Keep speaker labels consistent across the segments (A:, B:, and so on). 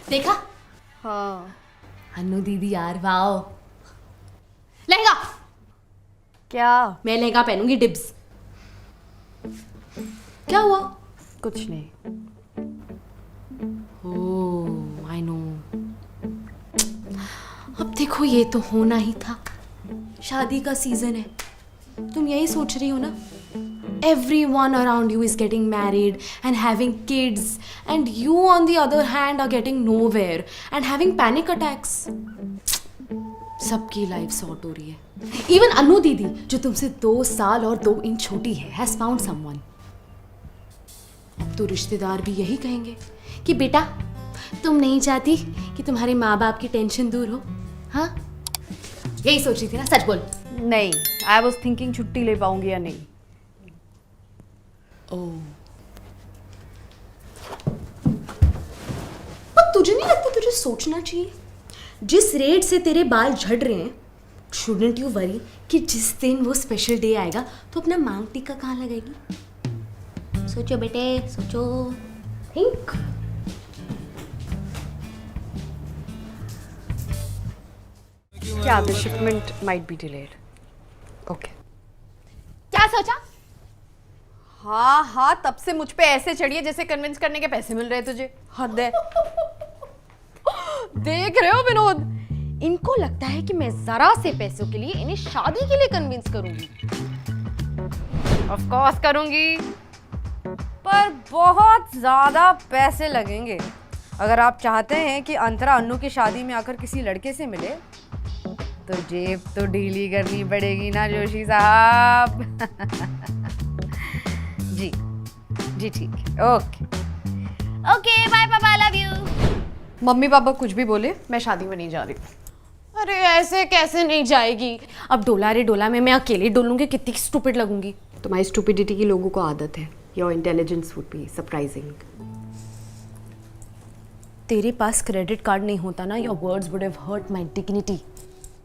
A: देखा?
B: हाँ।
A: अन्नू दीदी यार वाओ। लहंगा।
B: क्या?
A: मैं लहंगा पहनूंगी डिब्स। क्या हुआ?
B: कुछ नहीं।
A: ओह आई नो। अब देखो ये तो होना ही था, शादी का सीजन है, तुम यही सोच रही हो ना? Everyone around you is getting married and having kids, and you on the other hand are getting nowhere and having panic attacks. सबकी लाइफ सॉर्ट हो रही है। इवन अनु दीदी जो तुमसे 2 साल और 2 इंच छोटी है हैज फाउंड समवन। तो रिश्तेदार भी यही कहेंगे कि बेटा तुम नहीं चाहती कि तुम्हारे माँ बाप की टेंशन दूर हो? हाँ यही सोच रही थी ना? सच बोल।
B: नहीं, आई वॉज थिंकिंग छुट्टी ले पाऊंगी या नहीं।
A: पर तुझे नहीं लगता तुझे सोचना चाहिए? जिस रेट से तेरे बाल झड़ रहे हैं, shouldn't you worry कि जिस दिन वो स्पेशल डे आएगा तो अपना मांग टीका कहाँ लगाएगी? सोचो बेटे सोचो, थिंक।
B: क्या? The shipment might be delayed. Okay.
A: क्या सोचा?
B: हाँ हाँ, तब से मुझ पे ऐसे चढ़िए जैसे कन्विंस करने के पैसे मिल रहे तुझे। हद है। देख रहे हो विनोद, इनको लगता है कि मैं जरा से पैसों के लिए इन्हें शादी के लिए कन्विंस करूंगी। ऑफ कोर्स करूंगी, पर बहुत ज्यादा पैसे लगेंगे। अगर आप चाहते हैं कि अंतरा अन्नू की शादी में आकर किसी लड़के से मिले तो जेब तो ढीली करनी पड़ेगी ना जोशी साहब। जी जी ठीक है। ओके
A: ओके बाय पापा, I love you.
B: Mummy papa कुछ भी बोले, मैं शादी में नहीं जा रही।
A: अरे ऐसे कैसे नहीं जाएगी? अब डोला रे डोला में मैं अकेले डोलूंगी, कितनी स्टूपिड लगूंगी।
B: तुम्हारी स्टूपिडिटी की लोगों को आदत है। Your intelligence would be surprising.
A: तेरे पास क्रेडिट कार्ड नहीं होता ना, your words would have hurt my dignity.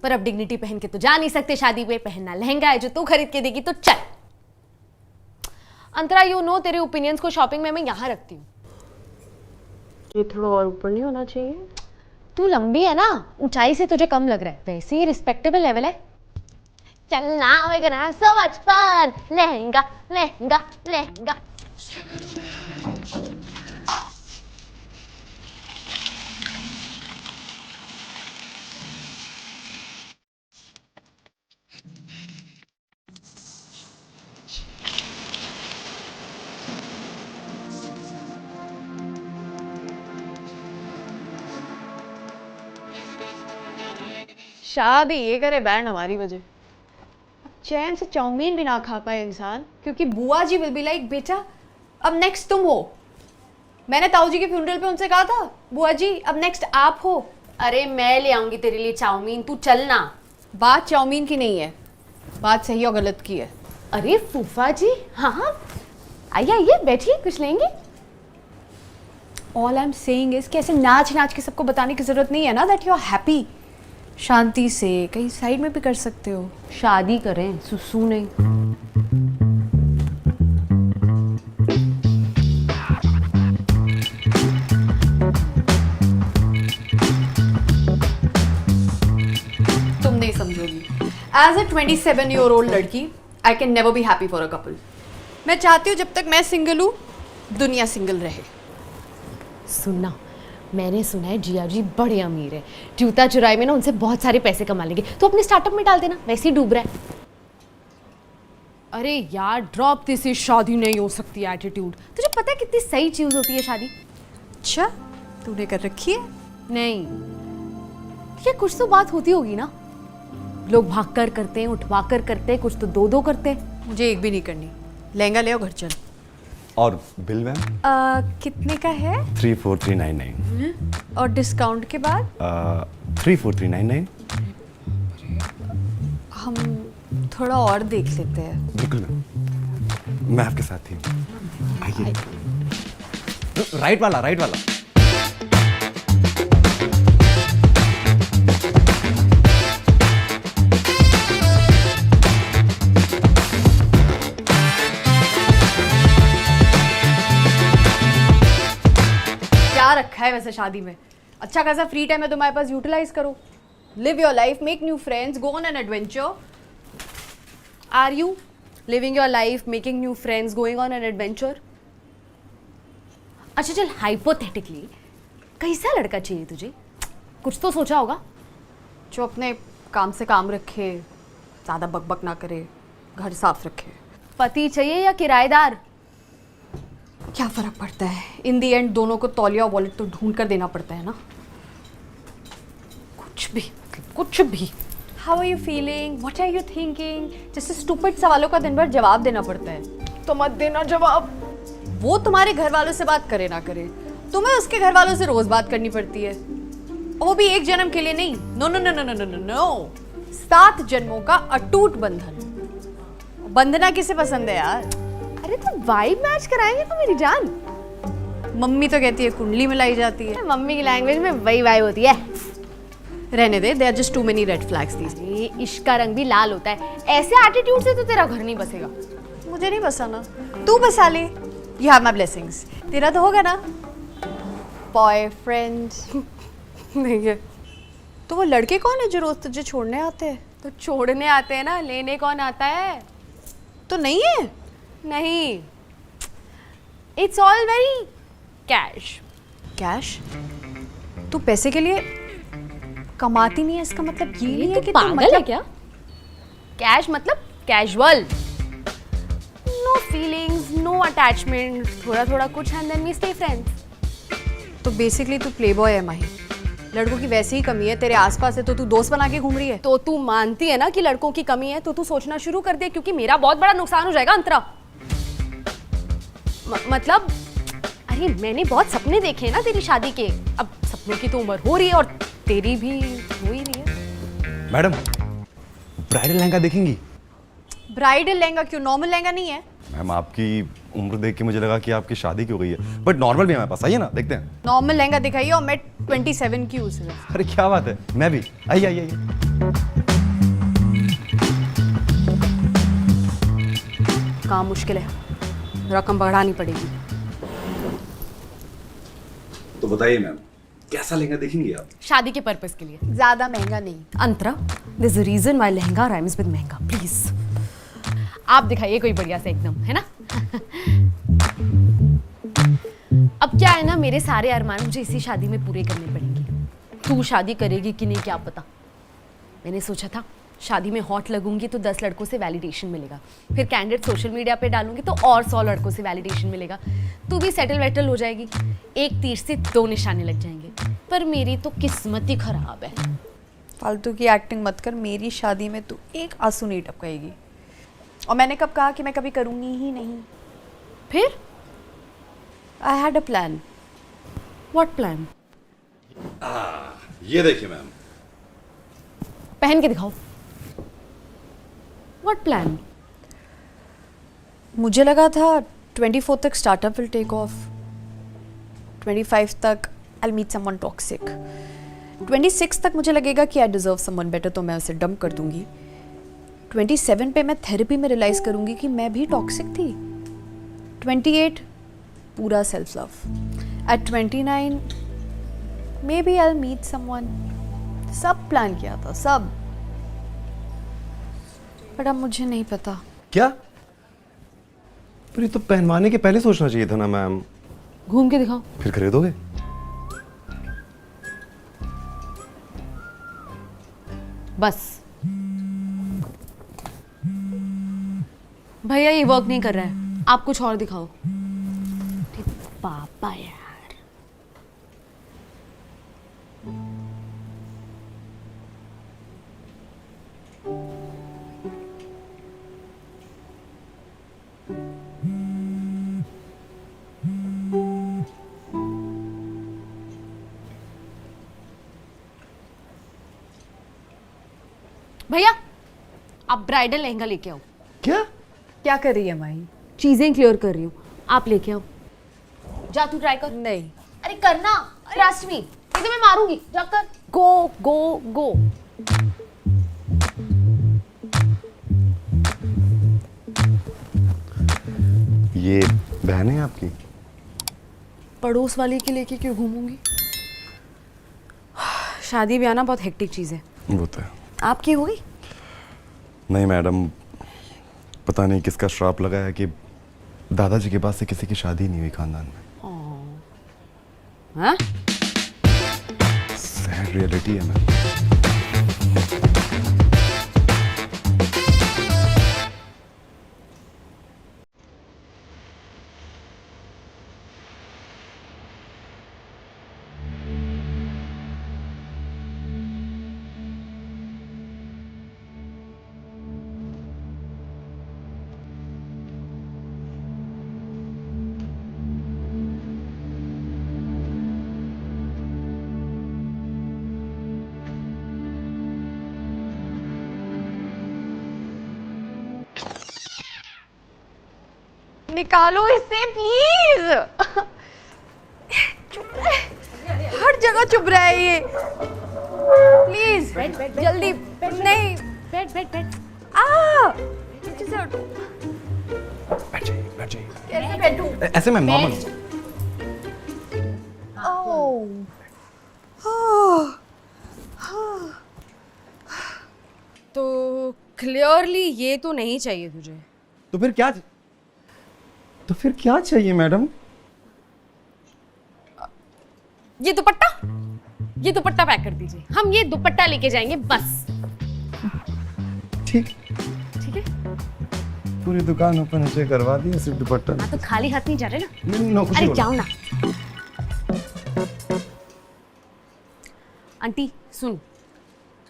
A: पर अब डिग्निटी पहन के तो जा नहीं सकते शादी पे, पहनना लहंगा है जो तू खरीद के देगी तो चल। अंतरा यू नो तेरे ओपिनियंस को शॉपिंग में मैं यहाँ रखती हूँ।
B: ये थोड़ा और ऊपर नहीं होना चाहिए?
A: तू लंबी है ना, ऊंचाई से तुझे कम लग रहा है, वैसे ही रिस्पेक्टेबल लेवल है। चलना होगा so much fun, lehenga lehenga lehenga.
B: शादी ये करे बैंड हमारी वजह। चैन से चाउमीन भी ना खा पाए इंसान, क्योंकि बुआ जी विल बी लाइक बेटा अब नेक्स्ट तुम हो। मैंने ताऊ जी के फ्यूनरल पे उनसे कहा था बुआ जी अब नेक्स्ट आप हो।
A: अरे मैं ले आऊंगी तेरे लिए चाउमीन, तू चलना।
B: बात चाउमीन की नहीं है, बात सही और गलत की है।
A: अरे फूफा जी, हाँ आइए आइए बैठिए, कुछ लेंगे?
B: All I am saying is कि ऐसे नाच नाच के सबको बताने की जरूरत नहीं है ना दैट यू आर हैप्पी। शांति से कहीं साइड में भी कर सकते हो।
A: शादी करें, सुसु नहीं।
B: तुम नहीं समझोगी। एज अ 27-year-old लड़की I can never be happy for a couple. मैं चाहती हूँ जब तक मैं सिंगल हूँ दुनिया सिंगल रहे।
A: सुनना, मैंने सुना है जिया जी बड़े अमीर है, जूता चुराई में ना उनसे बहुत सारे पैसे कमा लेंगे, तो अपने स्टार्टअप में डाल देना, वैसे ही डूब रहा है। अरे यार ड्रॉप दिस, शादी नहीं हो सकती एटीट्यूड। तुझे पता है कितनी सही चीज होती है शादी?
B: अच्छा तूने कर रखी है?
A: नहीं, ये कुछ तो बात होती होगी ना। लोग भाग कर करते हैं, उठवा कर करते हैं, कुछ तो दो दो करते हैं।
B: मुझे एक भी नहीं करनी। लहंगा ले आओ, घर चल।
C: और बिल मैम?
B: कितने का है?
C: 34399।
B: और डिस्काउंट के बाद?
C: 34399।
B: हम थोड़ा और देख लेते हैं।
C: बिल्कुल मैम, मैं आपके साथ ही हूँ। आइए। राइट वाला, राइट वाला।
B: क्या रखा है वैसे शादी में? अच्छा खासा फ्री टाइम है तुम्हारे पास, यूटिलाइज करो. Live your life, make new friends, go on an adventure. Are you living your life, making new friends, going on an adventure?
A: अच्छा चल, हाइपोथेटिकली कैसा लड़का चाहिए तुझे? कुछ तो सोचा होगा.
B: जो अपने काम से काम रखे, ज़्यादा बकबक ना करे, घर साफ रखे.
A: पति चाहिए या किराएदार?
B: क्या फर्क पड़ता है, इन दी एंड दोनों को तौलिया और वॉलेट तो ढूंढ कर देना पड़ता है ना. कुछ भी, कुछ भी. How are you feeling, what are you thinking, जैसे स्टूपिड सवालों का दिन भर जवाब देना पड़ता है. तो मत देना जवाब. वो तुम्हारे घर वालों से बात करे ना करे, तुम्हें उसके घर वालों से रोज बात करनी पड़ती है, और वो भी एक जन्म के लिए नहीं. No no no no no no no no, 7 जन्मों का अटूट बंधन. बंधना किसे पसंद है यार?
A: अरे तो वाइब मैच कराएंगे तो मेरी जान.
B: मम्मी तो कहती है कुंडली मिलाई जाती है.
A: मम्मी की लैंग्वेज में वही वाइब होती है.
B: रहने दे, there are just too many red flags these.
A: ये इश्क का रंग भी लाल होता है. ऐसे एटीट्यूड से तो तेरा घर नहीं बसेगा.
B: मुझे नहीं बसाना, तू बसा ले. You have my blessings. तेरा तो होगा ना बॉयफ्रेंड? नहीं है. तो वो लड़के कौन है जो रोज तुझे छोड़ने आते हैं?
A: तो छोड़ने आते हैं ना, लेने कौन आता है?
B: तो नहीं है.
A: नहीं, it's all very cash.
B: Cash? तू पैसे के लिए कमाती नहीं है, इसका मतलब ये नहीं है कि तू
A: पागल है क्या? कैश मतलब casual, no feelings, no attachment, थोड़ा थोड़ा कुछ and then we stay friends.
B: तो बेसिकली तू प्लेबॉय है माही. लड़कों की वैसे ही कमी है, तेरे आसपास है तो तू दोस्त बना के घूम रही है.
A: तो तू मानती है ना कि लड़कों की कमी है, तो तू सोचना शुरू कर दे, क्योंकि मेरा बहुत बड़ा नुकसान हो जाएगा अंतरा. मतलब अरे मैंने बहुत सपने देखे हैं ना तेरी शादी के. अब सपनों की तो उम्र हो रही है और तेरी भी हो ही रही है.
C: मैडम, ब्राइडल लहंगा देखेंगी?
B: ब्राइडल लहंगा क्यों, नॉर्मल लहंगा नहीं है?
C: मैम, आपकी उम्र देख के मुझे लगा कि आपकी शादी क्यों गई है, बट नॉर्मल भी है हमारे पास. आइए ना, देखते हैं.
B: नॉर्मल लहंगा दिखाइए, और मैं 27 की हूँ सिर्फ.
C: अरे क्या बात है, मैं भी. आइए आइए आइए.
B: काम मुश्किल है, रकम बढ़ानी पड़ेगी.
C: तो बताइए मैम, कैसा लहंगा देखेंगी आप?
A: शादी के पर्पस के लिए.
B: ज्यादा महंगा नहीं.
A: Antara, there is a reason why lehenga rhymes with महंगा. प्लीज आप दिखाइए कोई बढ़िया से एकदम, है ना. अब क्या है ना, मेरे सारे अरमान मुझे इसी शादी में पूरे करने पड़ेंगे. तू शादी करेगी कि नहीं क्या पता. मैंने सोचा था शादी में हॉट लगूंगी तो 10 लड़कों से वैलिडेशन मिलेगा, फिर कैंडिडेट सोशल मीडिया पे डालूंगी तो और 100 लड़कों से वैलिडेशन मिलेगा. तू भी सेटल वेटल हो जाएगी, एक तीर से 2 निशाने लग जाएंगे. पर मेरी तो किस्मत ही खराब है.
B: फालतू की एक्टिंग मत कर, मेरी शादी में तू एक आंसू नहीं टपकाएगी. और मैंने कब कहा कि मैं कभी करूंगी ही नहीं?
A: फिर
B: I had a plan.
A: What plan?
C: ये देखिए मैम.
A: पहन के दिखाओ. What plan?
B: मुझे लगा था 24 तक स्टार्टअप विल टेक ऑफ, 25 तक आई मीट समवन टॉक्सिक, 26 तक मुझे लगेगा कि आई डिजर्व समवन बेटर, तो मैं उसे डंप कर दूंगी. 27 पे मैं थेरेपी में रियलाइज करूंगी कि मैं भी टॉक्सिक थी. 28 पूरा self love. At 29 maybe I meet someone. सब प्लान किया था, सब. पर अब मुझे नहीं पता.
C: क्या? पर ये तो पहनवाने के पहले सोचना चाहिए था ना मैम.
A: घूम के दिखाओ.
C: फिर खरीदोगे?
A: बस भैया ये वर्क नहीं कर रहा है, आप कुछ और दिखाओ. पापा यार. भैया आप ब्राइडल लहंगा लेके आओ.
C: क्या?
B: क्या कर रही है माही?
A: चीजें क्लियर कर रही हूँ, आप लेके आओ. जा तू ट्राई कर.
B: नहीं.
A: अरे करना, ट्रस्ट मी, नहीं तो मैं मारूंगी. जाकर गो गो गो.
C: ये बहन है आपकी?
B: पड़ोस वाले के लेके क्यों घूमूंगी? शादी ब्याह ना बहुत हेक्टिक चीज़ है।
C: वो तो है।
B: आपकी हुई?
C: नहीं मैडम, पता नहीं किसका श्राप लगा है कि दादाजी के बाद से किसी की शादी नहीं हुई खानदान में।
B: हाँ?
C: सैड रियलिटी है मैम।
B: निकालो इसे प्लीज। हर जगह चुभ रहा है ये। प्लीज जल्दी। नहीं
A: बैठ।
B: नीचे से हटो।
C: बैठ जाइए।
B: कैसे बैठूं?
C: ऐसे मैम नॉर्मल।
B: तो क्लियरली ये तो नहीं चाहिए तुझे।
C: तो फिर क्या चाहिए मैडम?
B: ये दुपट्टा पैक कर दीजिए। हम ये दुपट्टा लेके जाएंगे बस।
C: ठीक
B: है?
C: पूरी दुकान ऊपर नीचे करवा दी, सिर्फ दुपट्टा।
B: हाँ तो खाली हाथ नहीं जा रहे ना।
C: नो, कुछ
B: अरे
C: नहीं
B: जाओ
C: बोला।
B: ना। आंटी सुन,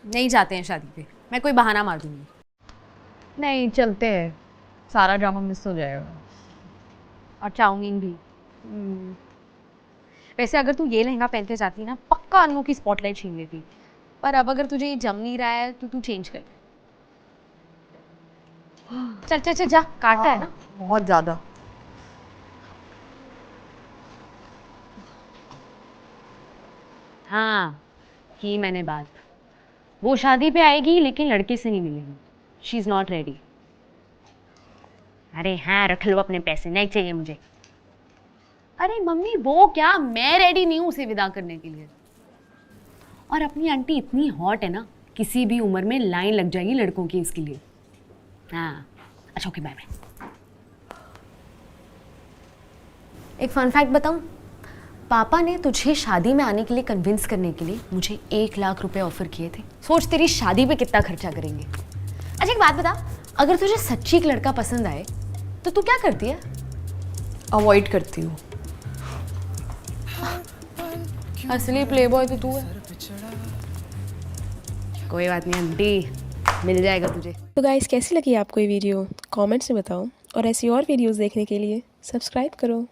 B: नहीं जाते हैं शादी पे। मैं कोई बहाना मार दूंगी।
D: नहीं चलते हैं, सारा ड्रामा मिस हो जाएगा।
B: और चाउमीन भी। वैसे अगर तू ये लहंगा पहन के जाती ना, पक्का अनु की स्पॉटलाइट छीन लेती। पर अब अगर तुझे ये जम नहीं रहा है तो तू चेंज कर। चल जा, काटा है ना।
D: बहुत ज़्यादा।
B: हाँ की मैंने बात। वो शादी पे आएगी लेकिन लड़के से नहीं मिलेगी। She is not ready. अरे हाँ रख लो अपने पैसे, नहीं चाहिए मुझे। अरे मम्मी वो क्या, मैं रेडी नहीं हूँ उसे विदा करने के लिए। और अपनी आंटी इतनी हॉट है ना, किसी भी उम्र में लाइन लग जाएगी लड़कों की इसके लिए। हाँ अच्छा ओके बाय बाय। एक फन फैक्ट बताऊं, पापा ने तुझे शादी में आने के लिए कन्विंस करने के लिए मुझे 1 लाख रुपए ऑफर किए थे। सोच तेरी शादी पे कितना खर्चा करेंगे। अच्छा एक बात बता, अगर तुझे सच्ची एक लड़का पसंद आए तो तू क्या करती है?
D: अवॉइड करती हूँ।
B: असली प्लेबॉय तो तू है। कोई बात नहीं आंटी, मिल जाएगा तुझे।
E: तो गाइस कैसी लगी आपको ये वीडियो कमेंट्स में बताओ, और ऐसी और वीडियोस देखने के लिए सब्सक्राइब करो।